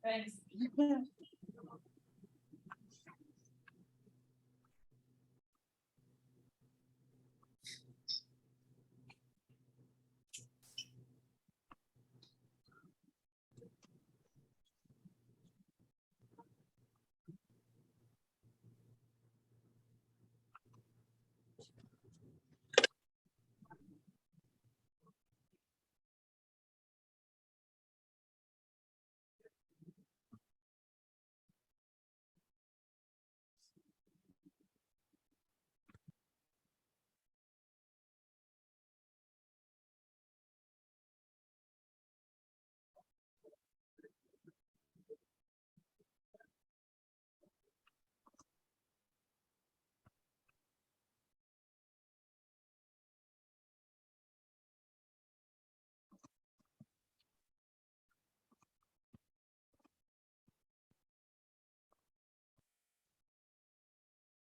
Thanks.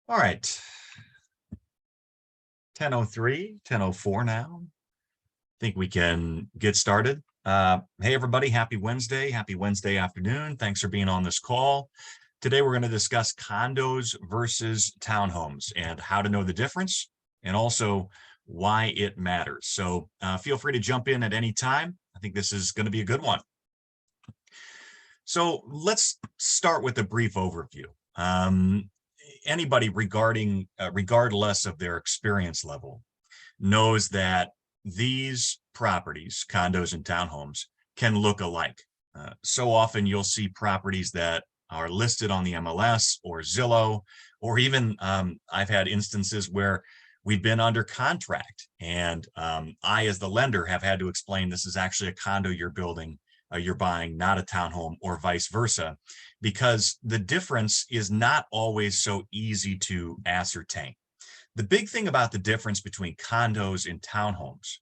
All right. 10:03, 10:04 now. I think we can get started. Hey, everybody. Happy Wednesday afternoon. Thanks for being on this call. Today, we're going to discuss condos versus townhomes and how to know the difference and also why it matters. So feel free to jump in at any time. I think this is going to be a good one. So let's start with a brief overview. Anybody regardless of their experience level, knows that these properties, condos and townhomes, can look alike. So often you'll see properties that are listed on the MLS or Zillow, or even I've had instances where we've been under contract and I, as the lender, have had to explain this is actually a condo you're buying, not a townhome, or vice versa, because the difference is not always so easy to ascertain. The big thing about the difference between condos and townhomes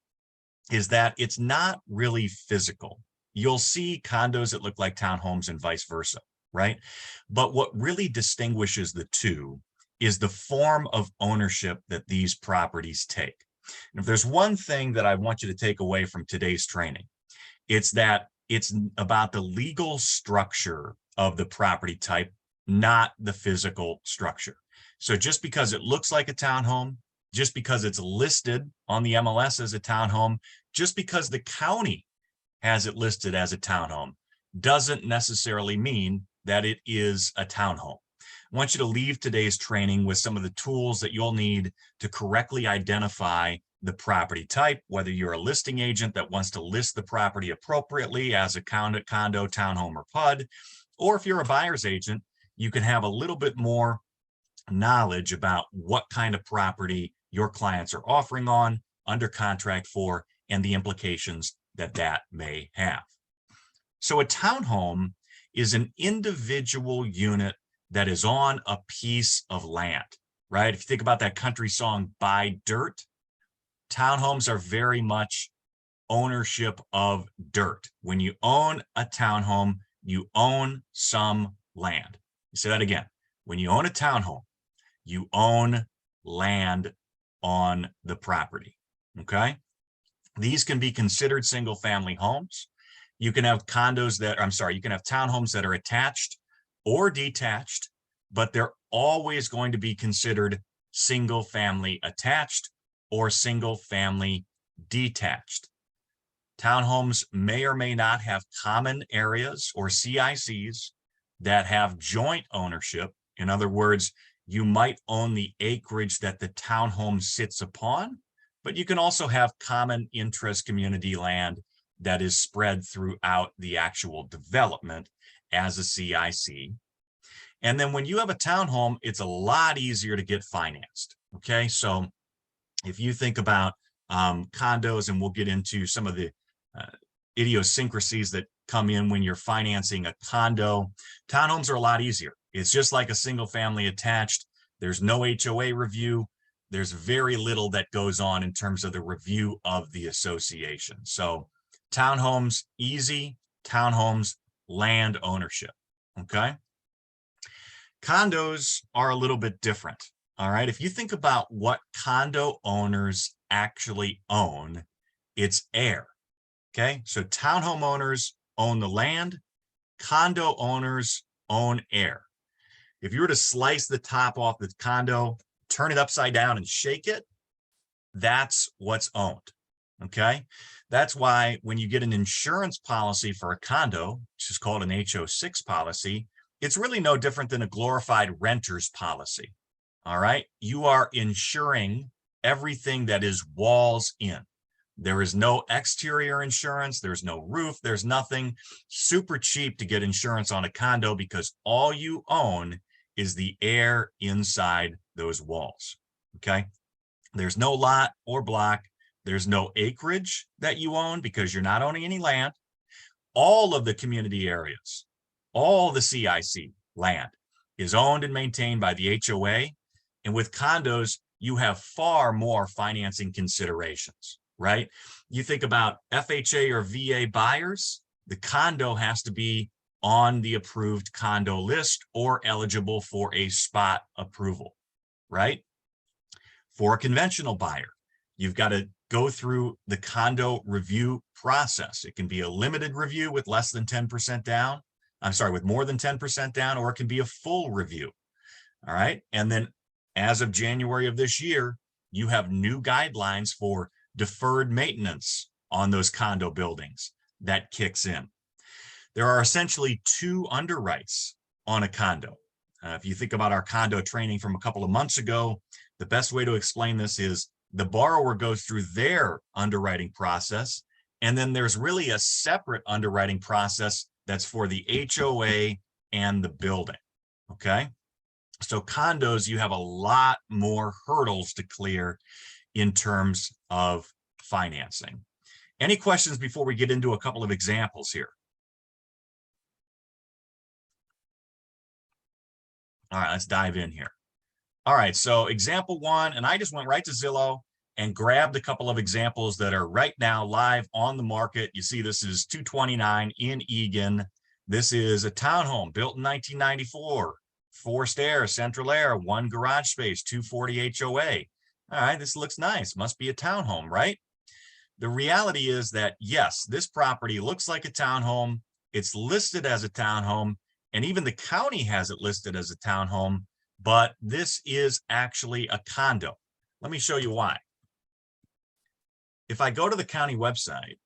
is that it's not really physical. You'll see condos that look like townhomes and vice versa, right? But what really distinguishes the two is the form of ownership that these properties take. And if there's one thing that I want you to take away from today's training, it's that it's about the legal structure of the property type, not the physical structure. So just because it looks like a townhome, just because it's listed on the MLS as a townhome, just because the county has it listed as a townhome, doesn't necessarily mean that it is a townhome. I want you to leave today's training with some of the tools that you'll need to correctly identify the property type, whether you're a listing agent that wants to list the property appropriately as a condo, townhome, or PUD, or if you're a buyer's agent, you can have a little bit more knowledge about what kind of property your clients are offering on, under contract for, and the implications that that may have. So a townhome is an individual unit that is on a piece of land, right? If you think about that country song, Buy Dirt, townhomes are very much ownership of dirt. When you own a townhome, you own some land. You say that again. When you own a townhome, you own land on the property, okay? These can be considered single-family homes. You can have condos that, you can have townhomes that are attached or detached, but they're always going to be considered single-family attached or single-family detached. Townhomes may or may not have common areas or CICs that have joint ownership. In other words, you might own the acreage that the townhome sits upon, but you can also have common interest community land that is spread throughout the actual development as a CIC. And then when you have a townhome, it's a lot easier to get financed, okay? So if you think about condos, and we'll get into some of the idiosyncrasies that come in when you're financing a condo, townhomes are a lot easier. It's just like a single family attached. There's no HOA review. There's very little that goes on in terms of the review of the association. So townhomes, easy. Townhomes, land ownership, okay? Condos are a little bit different, all right? If you think about what condo owners actually own, it's air, okay? So townhome owners own the land, condo owners own air. If you were to slice the top off the condo, turn it upside down and shake it, that's what's owned, okay? That's why when you get an insurance policy for a condo, which is called an HO6 policy, it's really no different than a glorified renter's policy, all right? You are insuring everything that is walls in. There is no exterior insurance. There's no roof. There's nothing. Super cheap to get insurance on a condo because all you own is the air inside those walls, okay? There's no lot or block. There's no acreage that you own because you're not owning any land. All of the community areas, all the CIC land is owned and maintained by the HOA. And with condos, you have far more financing considerations, right? You think about FHA or VA buyers, the condo has to be on the approved condo list or eligible for a spot approval, right? For a conventional buyer, you've got to go through the condo review process. It can be a limited review with less than 10% down. I'm sorry, with more than 10% down, or it can be a full review. All right. And then as of January of this year, you have new guidelines for deferred maintenance on those condo buildings that kicks in. There are essentially two underwrites on a condo. If you think about our condo training from a couple of months ago, the best way to explain this is the borrower goes through their underwriting process, and then there's really a separate underwriting process that's for the HOA and the building, okay? So condos, you have a lot more hurdles to clear in terms of financing. Any questions before we get into a couple of examples here? All right, let's dive in here. All right, so example one, and I just went right to Zillow and grabbed a couple of examples that are right now live on the market. You see, this is 229 in Eagan. This is a townhome built in 1994, forced air, central air, one garage space, 240 HOA. All right, this looks nice. Must be a townhome, right? The reality is that, yes, this property looks like a townhome. It's listed as a townhome, and even the county has it listed as a townhome, but this is actually a condo. Let me show you why. If I go to the county website,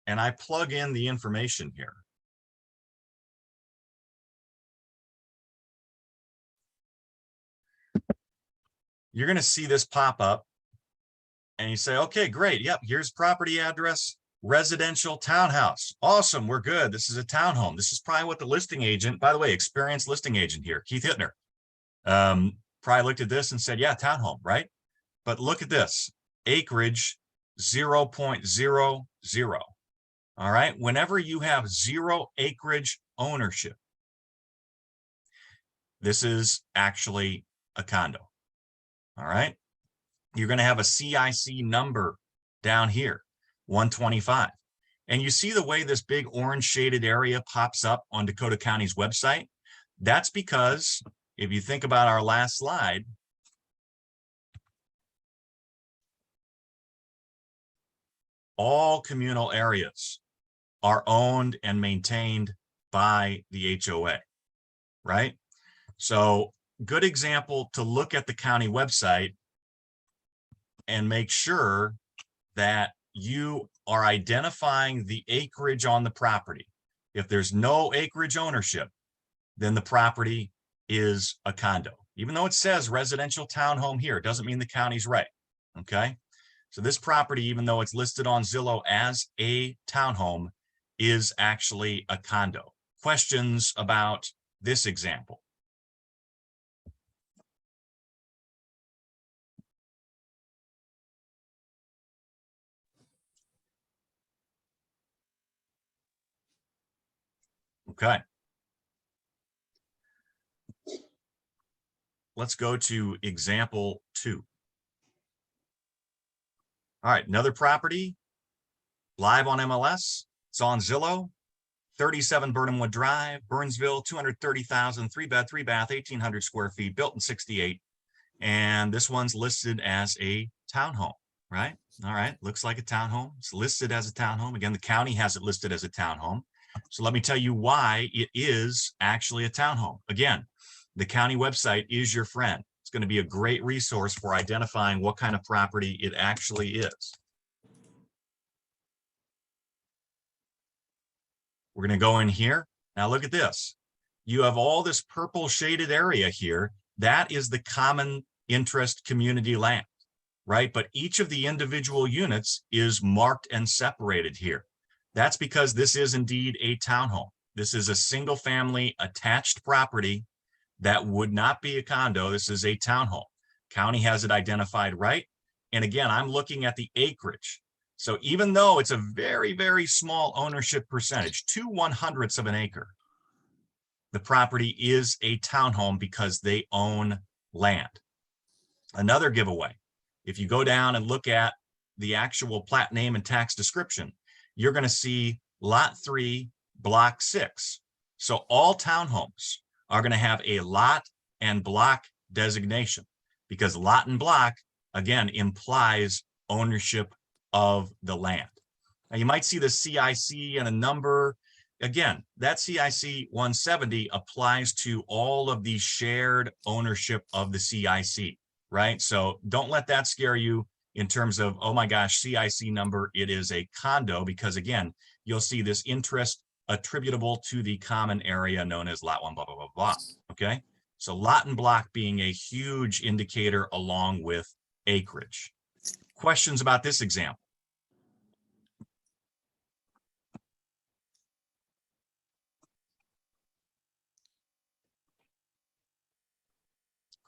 and I plug in the information here, you're going to see this pop up and you say, okay, great. Yep, here's property address, residential townhouse. Awesome, we're good. This is a townhome. This is probably what the listing agent, by the way, experienced listing agent here, Keith Hittner, probably looked at this and said, yeah, townhome, right? But look at this, acreage 0.00. All right, whenever you have zero acreage ownership, this is actually a condo. All right, you're going to have a CIC number down here, 125. And you see the way this big orange shaded area pops up on Dakota County's website? That's because if you think about our last slide, all communal areas are owned and maintained by the HOA, right? So good example to look at the county website and make sure that you are identifying the acreage on the property. If there's no acreage ownership, then the property is a condo. Even though it says residential townhome here, it doesn't mean the county's right, okay? So this property, even though it's listed on Zillow as a townhome, is actually a condo. Questions about this example? Okay. Let's go to example 2. All right, another property live on MLS. It's on Zillow. 37 Burnhamwood Drive, Burnsville, 230,000, 3-bed, 3-bath, 1,800 square feet, built in 68. And this one's listed as a townhome, right? All right, looks like a townhome. It's listed as a townhome. Again, the county has it listed as a townhome. So let me tell you why it is actually a townhome. Again, the county website is your friend. It's going to be a great resource for identifying what kind of property it actually is. We're going to go in here. Now look at this. You have all this purple shaded area here. That is the common interest community land, right? But each of the individual units is marked and separated here. That's because this is indeed a townhome. This is a single family attached property that would not be a condo. This is a townhome. County has it identified right. And again, I'm looking at the acreage. So even though it's a very, very small ownership percentage, 2/100ths of an acre, the property is a townhome because they own land. Another giveaway, if you go down and look at the actual plat name and tax description, you're going to see Lot 3, Block 6. So all townhomes are going to have a lot and block designation because lot and block, again, implies ownership of the land. Now you might see the CIC and a number. Again, that CIC 170 applies to all of the shared ownership of the CIC, right? So don't let that scare you in terms of, oh my gosh, CIC number, it is a condo, because again, you'll see this interest attributable to the common area known as lot 1, blah, blah, blah, blah, okay? So lot and block being a huge indicator along with acreage. Questions about this example?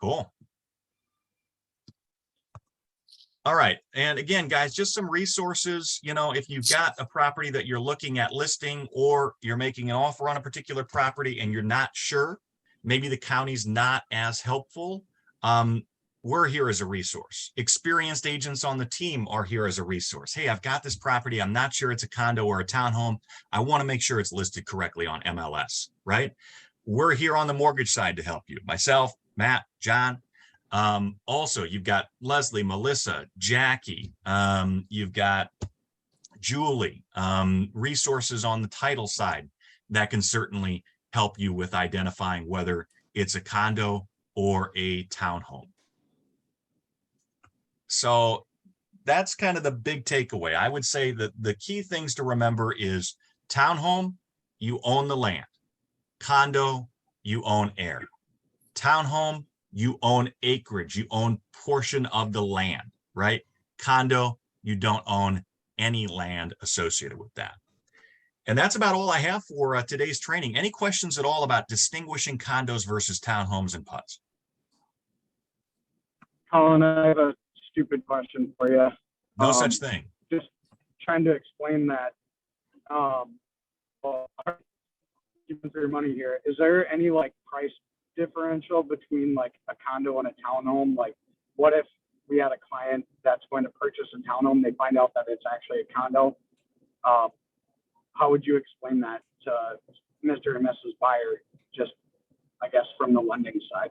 Cool. All right. And again, guys, just some resources. You know, if you've got a property that you're looking at listing, or you're making an offer on a particular property and you're not sure, maybe the county's not as helpful, we're here as a resource. Experienced agents on the team are here as a resource. Hey, I've got this property. I'm not sure it's a condo or a townhome. I want to make sure it's listed correctly on MLS, right? We're here on the mortgage side to help you. Myself, Matt, John. Also, you've got Leslie, Melissa, Jackie, you've got Julie, resources on the title side that can certainly help you with identifying whether it's a condo or a townhome. So that's kind of the big takeaway. I would say that the key things to remember is townhome, you own the land. Condo, you own air. Townhome, you own acreage, you own portion of the land, right? Condo, you don't own any land associated with that. And that's about all I have for today's training. Any questions at all about distinguishing condos versus townhomes and PUDs? Colin, I have a stupid question for you. No such thing. Just trying to explain that. Well, giving for your money here, is there any like price differential between like a condo and a townhome? Like, what if we had a client that's going to purchase a townhome, they find out that it's actually a condo? How would you explain that to Mr. and Mrs. Buyer, just, I guess, from the lending side?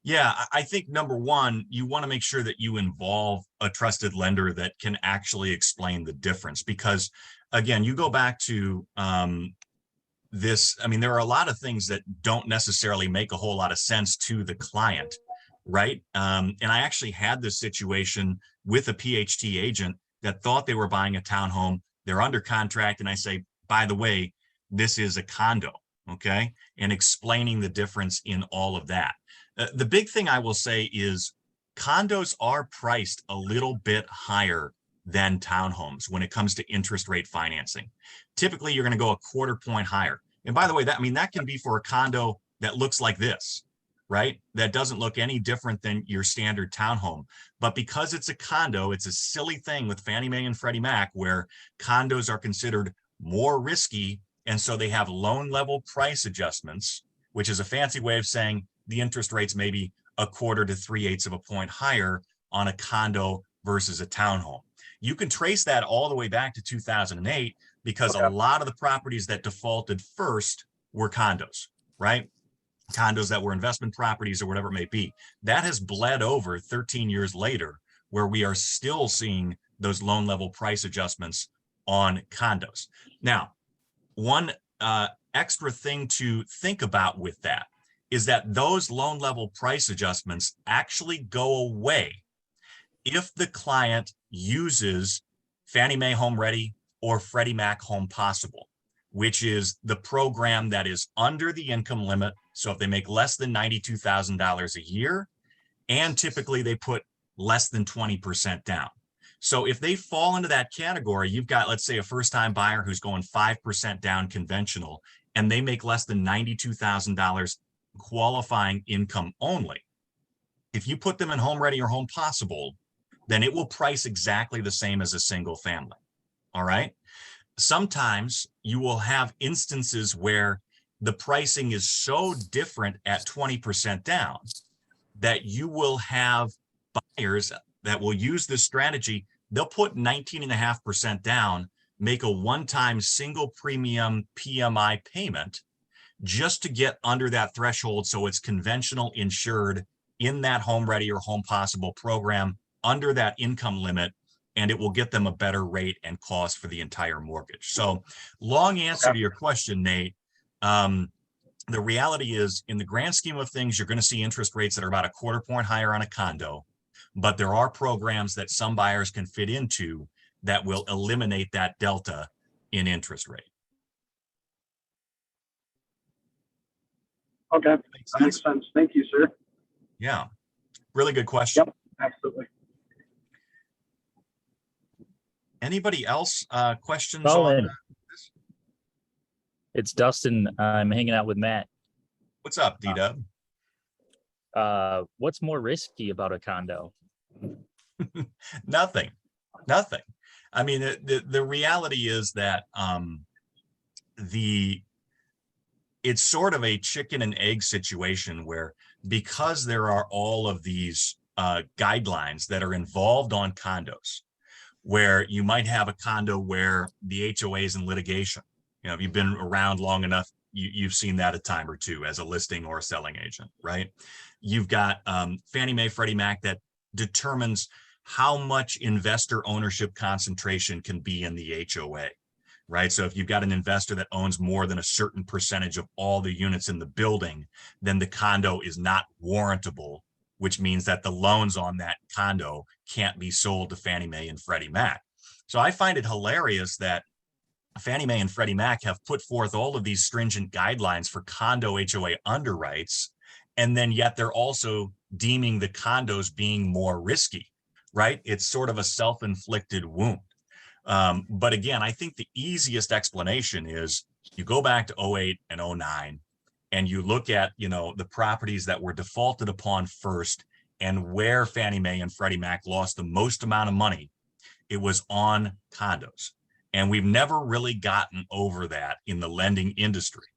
Yeah, I think number one, you want to make sure that you involve a trusted lender that can actually explain the difference. Because again, you go back to this, I mean, there are a lot of things that don't necessarily make a whole lot of sense to the client, right? And I actually had this situation with a PHT agent that thought they were buying a townhome. They're under contract, and I say, by the way, this is a condo, okay? And explaining the difference in all of that. The big thing I will say is condos are priced a little bit higher than townhomes when it comes to interest rate financing. Typically, you're going to go a quarter point higher. And by the way, that can be for a condo that looks like this, right? That doesn't look any different than your standard townhome. But because it's a condo, it's a silly thing with Fannie Mae and Freddie Mac where condos are considered more risky. And so they have loan level price adjustments, which is a fancy way of saying the interest rates may be a quarter to 3/8 of a point higher on a condo versus a townhome. You can trace that all the way back to 2008 because Okay. a lot of the properties that defaulted first were condos, right? Condos that were investment properties or whatever it may be. That has bled over 13 years later, where we are still seeing those loan level price adjustments on condos. Now, one extra thing to think about with that is that those loan level price adjustments actually go away if the client uses Fannie Mae Home Ready or Freddie Mac Home Possible, which is the program that is under the income limit. So if they make less than $92,000 a year, and typically they put less than 20% down. So if they fall into that category, you've got, let's say, a first-time buyer who's going 5% down conventional, and they make less than $92,000 qualifying income only. If you put them in Home Ready or Home Possible, then it will price exactly the same as a single family. All right. Sometimes you will have instances where the pricing is so different at 20% down that you will have buyers that will use this strategy. They'll put 19.5% down, make a one-time single premium PMI payment just to get under that threshold. So it's conventional insured in that Home Ready or Home Possible program under that income limit, and it will get them a better rate and cost for the entire mortgage. So long answer to your question, Nate. The reality is, in the grand scheme of things, you're going to see interest rates that are about a quarter point higher on a condo, but there are programs that some buyers can fit into that will eliminate that delta in interest rate. Okay, that makes sense. Thank you, sir. Yeah, really good question. Yep, absolutely. Anybody else questions Colin. on this? It's Dustin. I'm hanging out with Matt. What's up, D-Dub? What's more risky about a condo? Nothing. I mean, the reality is that it's sort of a chicken and egg situation where, because there are all of these guidelines that are involved on condos, where you might have a condo where the HOA is in litigation. You know, if you've been around long enough, you've seen that a time or two as a listing or a selling agent, right? You've got Fannie Mae, Freddie Mac that determines how much investor ownership concentration can be in the HOA, right? So if you've got an investor that owns more than a certain percentage of all the units in the building, then the condo is not warrantable, which means that the loans on that condo can't be sold to Fannie Mae and Freddie Mac. So I find it hilarious that Fannie Mae and Freddie Mac have put forth all of these stringent guidelines for condo HOA underwrites, and then yet they're also deeming the condos being more risky, right? It's sort of a self-inflicted wound. But again, I think the easiest explanation is you go back to 08 and 09 and you look at, you know, the properties that were defaulted upon first and where Fannie Mae and Freddie Mac lost the most amount of money. It was on condos. And we've never really gotten over that in the lending industry.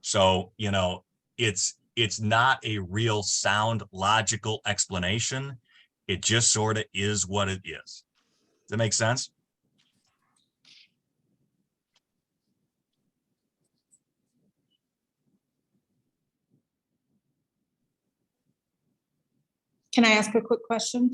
So, you know, it's not a real sound, logical explanation. It just sort of is what it is. Does that make sense? Can I ask a quick question?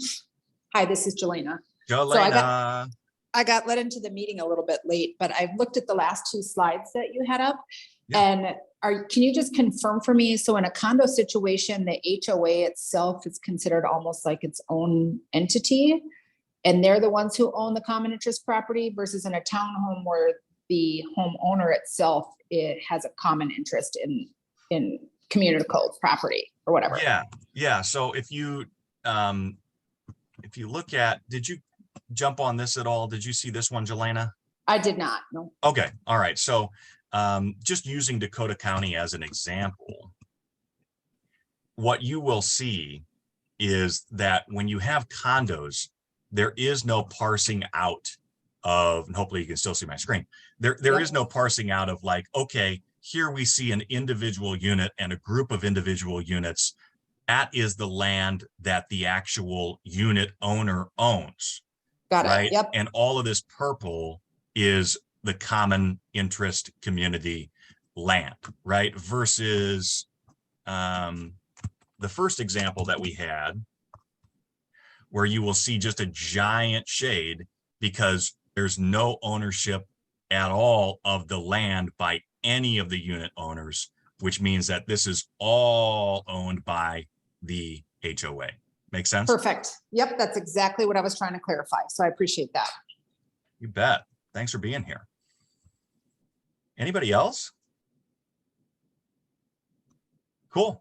Hi, this is Jelena. Jolena. I got let into the meeting a little bit late, but I've looked at the last two slides that you had up. Yeah. And can you just confirm for me? So in a condo situation, the HOA itself is considered almost like its own entity, and they're the ones who own the common interest property, versus in a townhome where the homeowner itself, it has a common interest in community code property or whatever. Yeah. So if you look at, did you jump on this at all? Did you see this one, Jelena? I did not, no. Okay. All right. So just using Dakota County as an example, what you will see is that when you have condos, there is no parsing out of, and hopefully you can still see my screen. There is no parsing out of like, okay, here we see an individual unit and a group of individual units. That is the land that the actual unit owner owns. Got it. Right. Yep. And all of this purple is the common interest community land, right? Versus the first example that we had, where you will see just a giant shade because there's no ownership at all of the land by any of the unit owners, which means that this is all owned by the HOA. Make sense? Perfect. Yep, that's exactly what I was trying to clarify. So I appreciate that. You bet. Thanks for being here. Anybody else? Cool.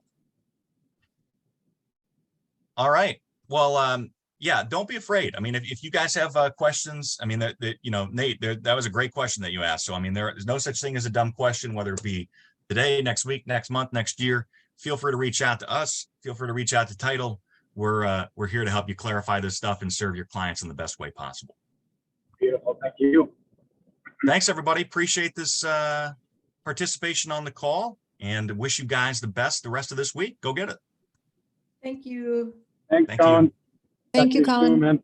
All right. Well, yeah, don't be afraid. I mean, if you guys have questions, I mean, you know, Nate, that was a great question that you asked. So, I mean, there's no such thing as a dumb question, whether it be today, next week, next month, next year. Feel free to reach out to us. Feel free to reach out to Title. We're here to help you clarify this stuff and serve your clients in the best way possible. Beautiful. Thank you. Thanks, everybody. Appreciate this participation on the call and wish you guys the best the rest of this week. Go get it. Thank you. Thanks, Thank you. Colin. Thank Talk you, to soon, Colin. man.